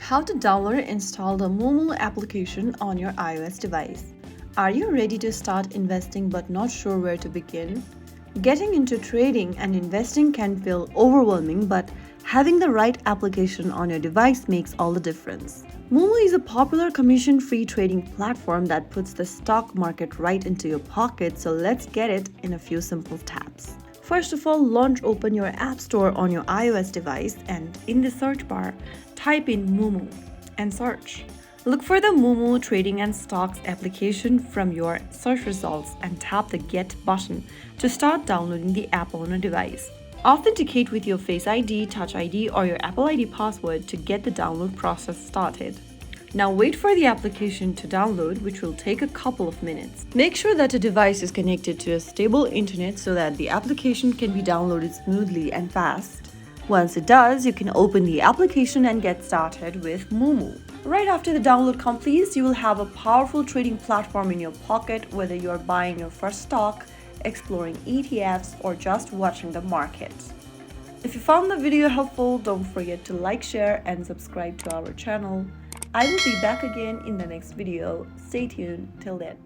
How to download and install the Moomoo application on your iOS device. Are you ready to start investing but not sure where to begin? Getting into trading and investing can feel overwhelming, but having the right application on your device makes all the difference. Moomoo is a popular commission-free trading platform that puts the stock market right into your pocket, so let's get it in a few simple taps. First of all, open your App Store on your iOS device, and in the search bar, type in Moomoo and search. Look for the Moomoo Trading and Stocks application from your search results and tap the Get button to start downloading the app on your device. Authenticate with your Face ID, Touch ID, or your Apple ID password to get the download process started. Now wait for the application to download, which will take a couple of minutes. Make sure that your device is connected to a stable internet so that the application can be downloaded smoothly and fast. Once it does, you can open the application and get started with Moomoo. Right after the download completes, you will have a powerful trading platform in your pocket, whether you're buying your first stock, exploring ETFs, or just watching the market. If you found the video helpful, don't forget to like, share, and subscribe to our channel. I will be back again in the next video. Stay tuned till then.